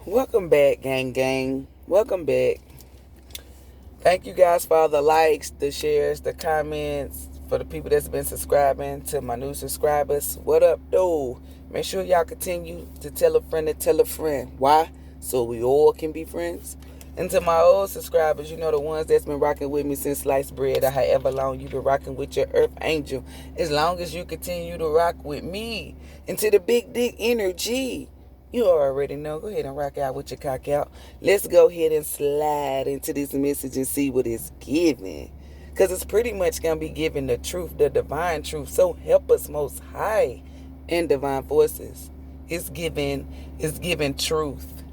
Welcome back, gang. Welcome back. Thank you guys for all the likes, the shares, the comments, for the people that's been subscribing, to my new subscribers. What up, though? Make sure y'all continue to tell a friend to tell a friend. Why? So we all can be friends. And to my old subscribers, you know, the ones that's been rocking with me since sliced bread, or however long you've been rocking with your earth angel, as long as you continue to rock with me. And to the big dick energy, you already know. Go ahead and rock out with your cock out. Let's go ahead and slide into this message and see what it's giving. Because it's pretty much going to be giving the truth, the divine truth. So help us most high and divine forces. It's giving truth.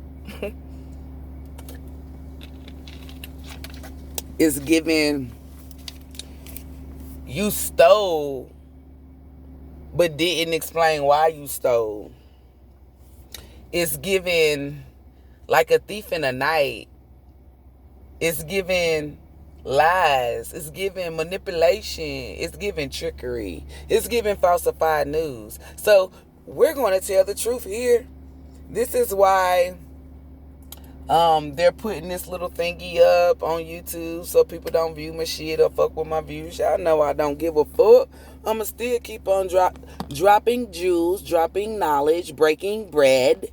It's giving you stole, but didn't explain why you stole. It's giving like a thief in the night. It's giving lies. It's giving manipulation. It's giving trickery. It's giving falsified news. So we're going to tell the truth here. This is why they're putting this little thingy up on YouTube so people don't view my shit or fuck with my views. Y'all know I don't give a fuck. I'ma still keep on dropping jewels, dropping knowledge, breaking bread.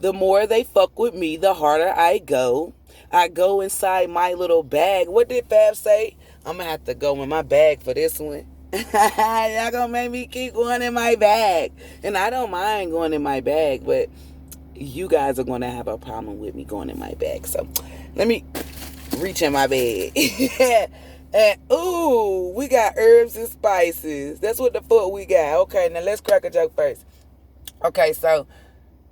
The more they fuck with me, the harder I go. I go inside my little bag. What did Fab say? I'm going to have to go in my bag for this one. Y'all going to make me keep going in my bag. And I don't mind going in my bag, but you guys are going to have a problem with me going in my bag. So let me reach in my bag. And ooh, we got herbs and spices. That's what the fuck we got. Okay, now let's crack a joke first. Okay, so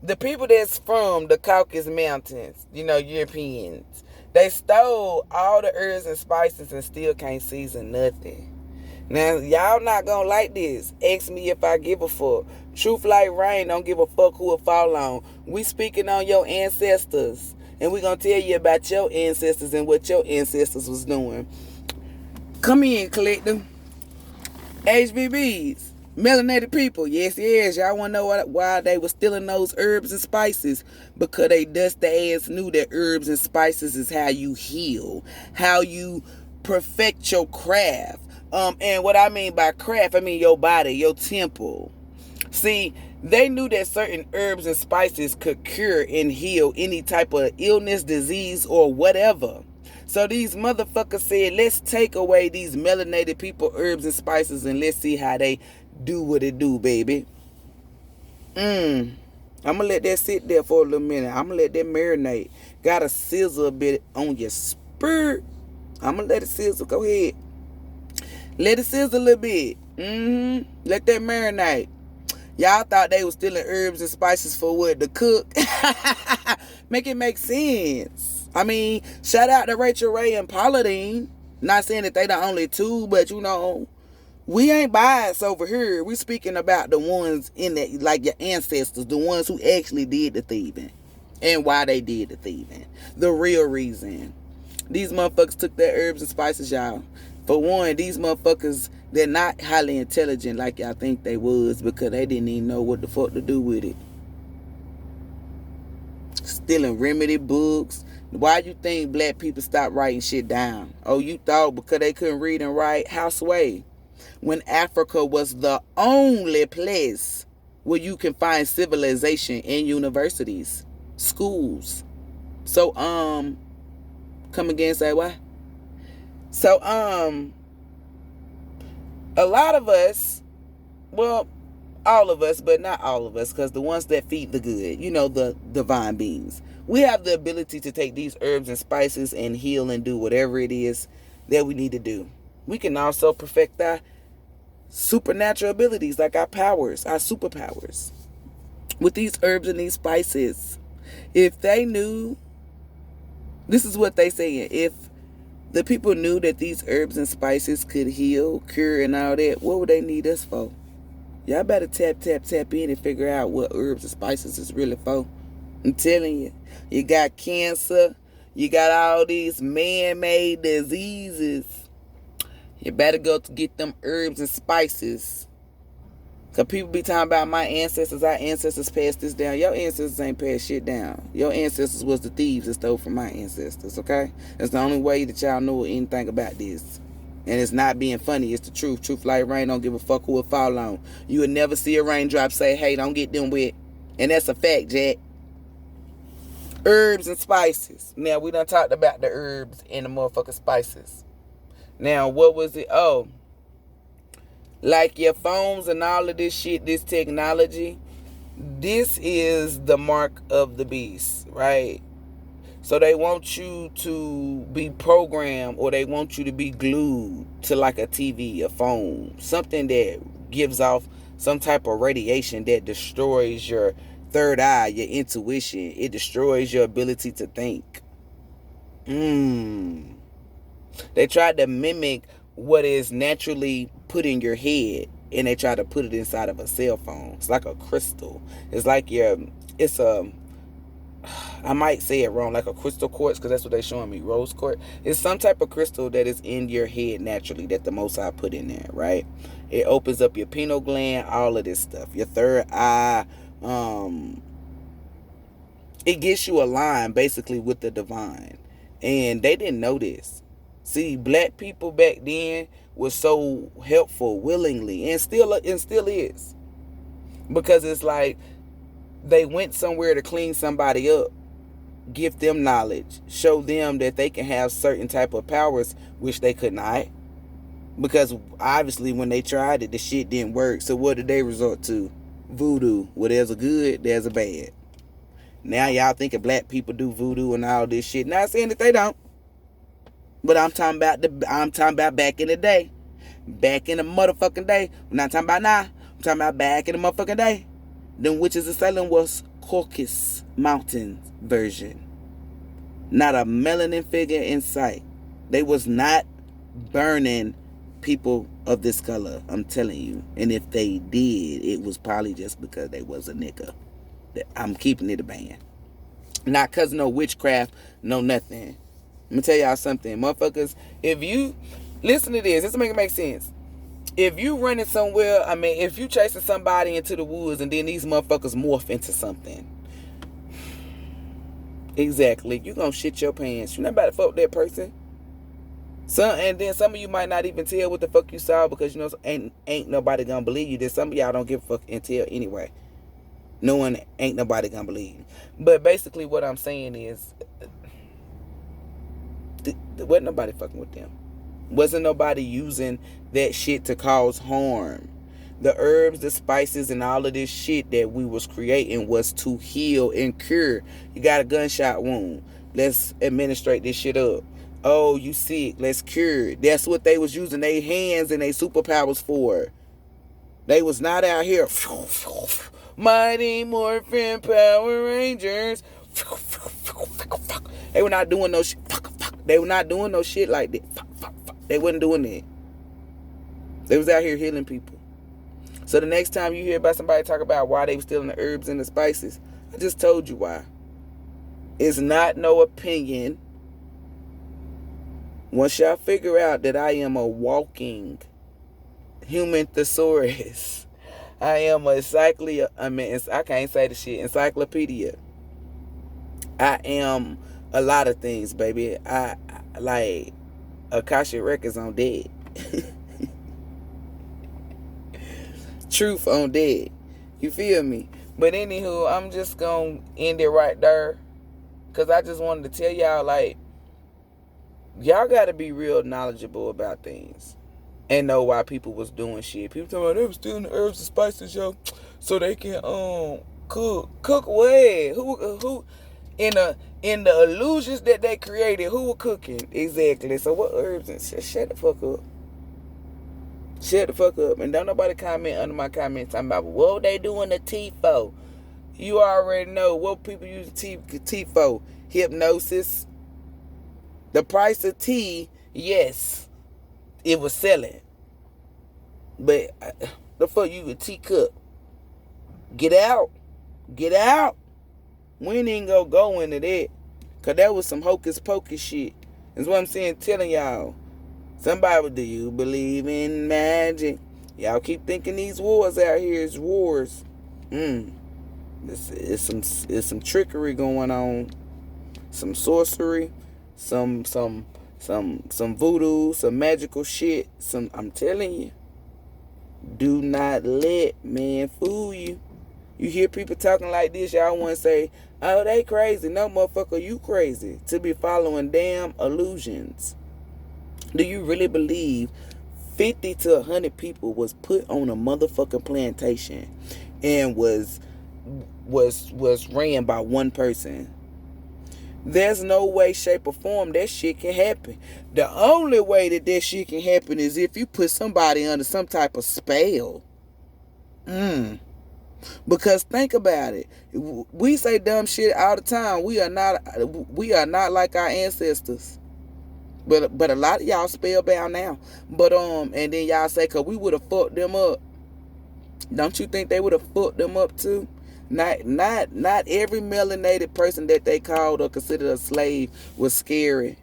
the people that's from the Caucasus Mountains, you know, Europeans, they stole all the herbs and spices and still can't season nothing. Now, y'all not gonna like this. Ask me if I give a fuck. Truth like rain, don't give a fuck who it fall on. We speaking on your ancestors. And we gonna tell you about your ancestors and what your ancestors was doing. Come in, collect them. HBBs. Melanated people, yes. Y'all want to know why they were stealing those herbs and spices? Because they dusty ass knew that herbs and spices is how you heal, how you perfect your craft. And what I mean by craft, I mean your body, your temple. See, they knew that certain herbs and spices could cure and heal any type of illness, disease, or whatever. So these motherfuckers said, let's take away these melanated people herbs and spices and let's see how they do what it do, baby. I'm gonna let that sit there for a little minute. I'm gonna let that marinate. Gotta sizzle a bit on your spur. I'm gonna let it sizzle. Go ahead. Let it sizzle a little bit. Let that marinate. Y'all thought they was stealing herbs and spices for what? To cook? Make it make sense. I mean, shout out to Rachel Ray and Pauline. Not saying that they the only two, but you know, we ain't biased over here. We speaking about the ones in that, like your ancestors, the ones who actually did the thieving and why they did the thieving. The real reason. These motherfuckers took their herbs and spices, y'all. For one, these motherfuckers, they're not highly intelligent like y'all think they was because they didn't even know what the fuck to do with it. Stealing remedy books. Why you think black people stopped writing shit down? Oh, you thought because they couldn't read and write? How sway? When Africa was the only place where you can find civilization in universities, schools. So, come again, say why? So, a lot of us, well, all of us, but not all of us, because the ones that feed the good, you know, the divine beings, we have the ability to take these herbs and spices and heal and do whatever it is that we need to do. We can also perfect our supernatural abilities, like our powers, our superpowers, with these herbs and these spices. If they knew, this is what they saying, if the people knew that these herbs and spices could heal, cure, and all that, what would they need us for? Y'all better tap in and figure out what herbs and spices is really for. I'm telling you, you got cancer, you got all these man-made diseases. You better go to get them herbs and spices Because people be talking about my ancestors, our ancestors passed this down. Your ancestors ain't passed shit down. Your ancestors was the thieves that stole from my ancestors, okay? That's the only way that y'all know anything about this. And it's not being funny, it's the truth. Truth like rain, don't give a fuck who it fall on. You would never see a raindrop say, hey, don't get them wet. And that's a fact, Jack. Herbs and spices. Now, we done talked about the herbs and the motherfucking spices. Now, what was it? Oh, like your phones and all of this shit, this technology, this is the mark of the beast, right? So they want you to be programmed, or they want you to be glued to like a TV, a phone, something that gives off some type of radiation that destroys your third eye, your intuition. It destroys your ability to think. They tried to mimic what is naturally put in your head, and they try to put it inside of a cell phone. It's like a crystal. It's like I might say it wrong, like a crystal quartz, because that's what they're showing me, rose quartz. It's some type of crystal that is in your head naturally that the Most High put in there, right? It opens up your pineal gland, all of this stuff, your third eye. It gets you aligned basically with the divine, and they didn't know this. See, black people back then was so helpful willingly, and still is, because it's like they went somewhere to clean somebody up, give them knowledge, show them that they can have certain type of powers which they could not, because obviously when they tried it, the shit didn't work. So what did they resort to? Voodoo. Well, there's a good, there's a bad. Now y'all thinking black people do voodoo and all this shit. Not saying that they don't, but I'm talking about back in the day. Back in the motherfucking day. I'm not talking about now. I'm talking about back in the motherfucking day. Them witches of Salem was Caucasus Mountains version. Not a melanin figure in sight. They was not burning people of this color, I'm telling you. And if they did, it was probably just because they was a nigga. I'm keeping it a band. Not because no witchcraft, no nothing. Let me tell y'all something, motherfuckers. If you listen to this will make it make sense. If you running somewhere, if you chasing somebody into the woods and then these motherfuckers morph into something, exactly, you gonna shit your pants. You not about to fuck that person. And then some of you might not even tell what the fuck you saw, because you know ain't nobody gonna believe you. Then some of y'all don't give a fuck and tell anyway. No one, ain't nobody gonna believe you. But basically what I'm saying is, wasn't nobody fucking with them. Wasn't nobody using that shit to cause harm. The herbs, the spices, and all of this shit that we was creating was to heal and cure. You got a gunshot wound. Let's administrate this shit up. Oh, you sick. Let's cure it. That's what they was using their hands and their superpowers for. They was not out here. Mighty Morphin Power Rangers. They were not doing no shit. They were not doing no shit like that. They wasn't doing that. They was out here healing people. So the next time you hear about somebody talk about why they were stealing the herbs and the spices, I just told you why. It's not no opinion. Once y'all figure out that I am a walking human thesaurus, I am a I can't say the shit, encyclopedia. I am a lot of things, baby. I like Akashic Records on dead. Truth on dead. You feel me? But anywho, I'm just gonna end it right there, because I just wanted to tell y'all, like, y'all gotta be real knowledgeable about things and know why people was doing shit. People talking about they was stealing the herbs and spices, yo, so they can cook what? Who in the illusions that they created, who were cooking? Exactly. So what herbs and shut the fuck up. Shut the fuck up. And don't nobody comment under my comments talking about what they doing the tea for. You already know what people use tea for. Hypnosis. The price of tea, yes, it was selling. But the fuck you a teacup? Get out. Get out. We ain't gonna go into that. Because that was some hocus pocus shit. That's what I'm saying, telling y'all. Somebody, do you believe in magic? Y'all keep thinking these wars out here is wars. It's some trickery going on, some sorcery, some voodoo, some magical shit. I'm telling you, do not let man fool you. You hear people talking like this, y'all want to say, oh, they crazy. No, motherfucker, you crazy to be following damn illusions. Do you really believe 50 to 100 people was put on a motherfucking plantation and was ran by one person? There's no way, shape, or form that shit can happen. The only way that shit can happen is if you put somebody under some type of spell. Because think about it. We say dumb shit all the time. We are not like our ancestors. But a lot of y'all spellbound now. But and then y'all say, cause we would have fucked them up. Don't you think they would have fucked them up too? Not every melanated person that they called or considered a slave was scary.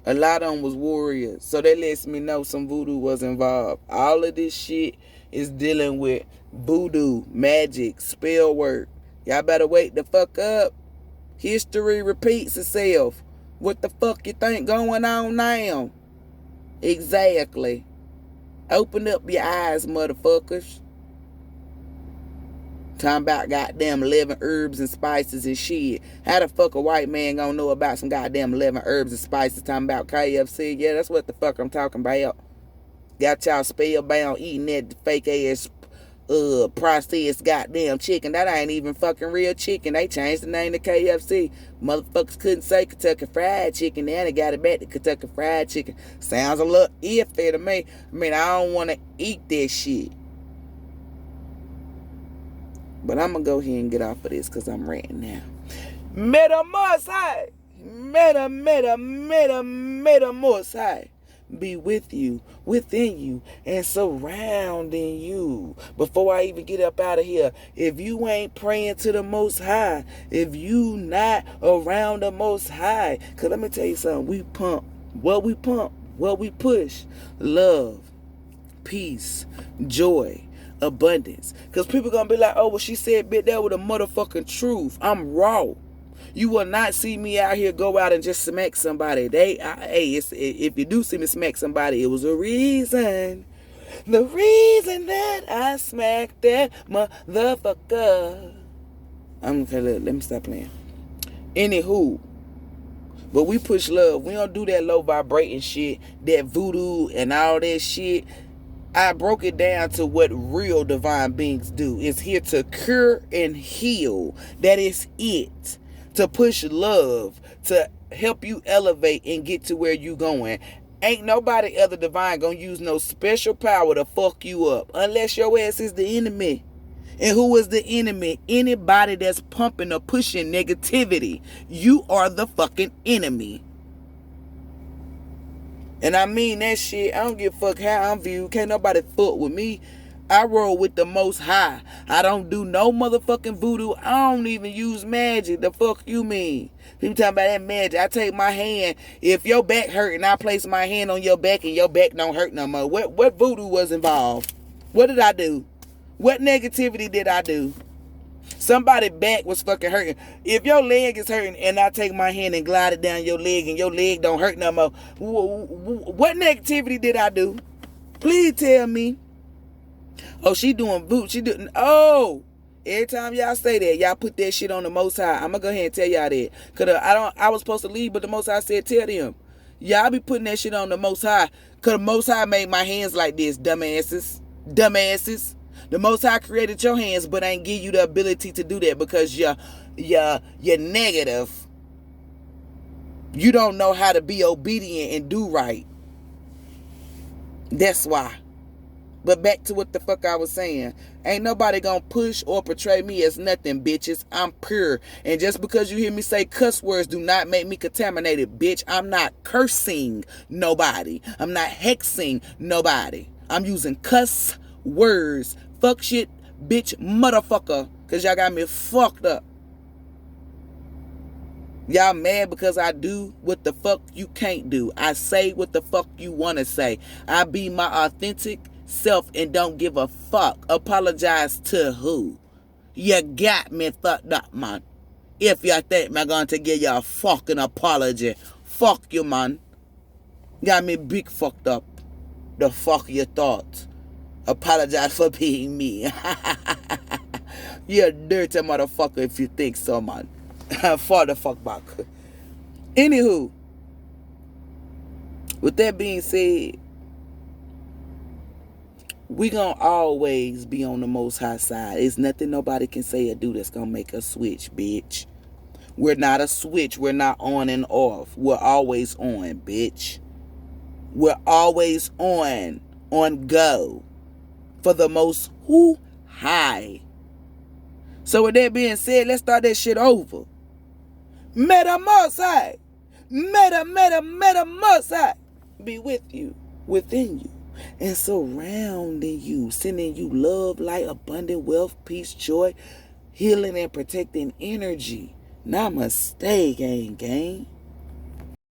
A lot of them was warriors. So that lets me know some voodoo was involved. All of this shit is dealing with voodoo, magic, spell work. Y'all better wake the fuck up. History repeats itself. What the fuck you think going on now? Exactly. Open up your eyes, motherfuckers. Talking about goddamn 11 herbs and spices and shit. How the fuck a white man gonna know about some goddamn 11 herbs and spices? Talking about KFC. Yeah, that's what the fuck I'm talking about. Got y'all spellbound eating that fake ass processed goddamn chicken. That ain't even fucking real chicken. They changed the name to KFC. Motherfuckers couldn't say Kentucky Fried Chicken. Now they got it back to Kentucky Fried Chicken. Sounds a little iffy to me. I mean, I don't want to eat that shit. But I'm going to go ahead and get off of this because I'm ranting now. Metamorphose. Metamorphose. Be with you, within you, and surrounding you. Before I even get up out of here, if you ain't praying to the Most High, if you not around the Most High, because let me tell you something, we pump, what we push, love, peace, joy, abundance. Because people gonna be like, oh, well, she said, bitch, that was the motherfucking truth. I'm raw. You will not see me out here go out and just smack somebody. If you do see me smack somebody, it was a reason. The reason that I smacked that motherfucker. Let me stop playing. Anywho, but we push love. We don't do that low vibrating shit, that voodoo and all that shit. I broke it down to what real divine beings do. It's here to cure and heal. That is it. To push love, to help you elevate and get to where you going. Ain't nobody other divine gonna use no special power to fuck you up unless your ass is the enemy. And who is the enemy? Anybody that's pumping or pushing negativity. You are the fucking enemy. And I mean that shit. I don't give a fuck how I'm viewed. Can't nobody fuck with me. I roll with the Most High. I don't do no motherfucking voodoo. I don't even use magic. The fuck you mean? People talking about that magic. I take my hand. If your back hurt and I place my hand on your back and your back don't hurt no more. What voodoo was involved? What did I do? What negativity did I do? Somebody's back was fucking hurting. If your leg is hurting and I take my hand and glide it down your leg and your leg don't hurt no more. What negativity did I do? Please tell me. Oh, she doing voodoo. She doing. Oh, every time y'all say that, y'all put that shit on the Most High. I'm gonna go ahead and tell y'all that. Cause I was supposed to leave, but the Most High said tell them. Y'all be putting that shit on the Most High. Cause the Most High made my hands like this, dumbasses. The Most High created your hands, but ain't give you the ability to do that because you're negative. You don't know how to be obedient and do right. That's why. But back to what the fuck I was saying. Ain't nobody gonna push or portray me as nothing, bitches. I'm pure. And just because you hear me say cuss words do not make me contaminated, bitch. I'm not cursing nobody. I'm not hexing nobody. I'm using cuss words. Fuck shit, bitch, motherfucker. Because y'all got me fucked up. Y'all mad because I do what the fuck you can't do. I say what the fuck you want to say. I be my authentic self and don't give a fuck. Apologize to who? You got me fucked up, man. If you think I'm going to give you a fucking apology, fuck you, man. Got me big fucked up. The fuck you thought? Apologize for being me. You're a dirty motherfucker if you think so, man. Fall the fuck back. Anywho, with that being said, we gonna always be on the Most High side. It's nothing nobody can say or do that's gonna make us switch, bitch. We're not a switch. We're not on and off. We're always on, bitch. We're always on go for the Most High. So with that being said, let's start that shit over. Meta Most High. Meta Most High. Be with you, within you, and surrounding you, sending you love, light, abundant wealth, peace, joy, healing, and protecting energy. Namaste, gang.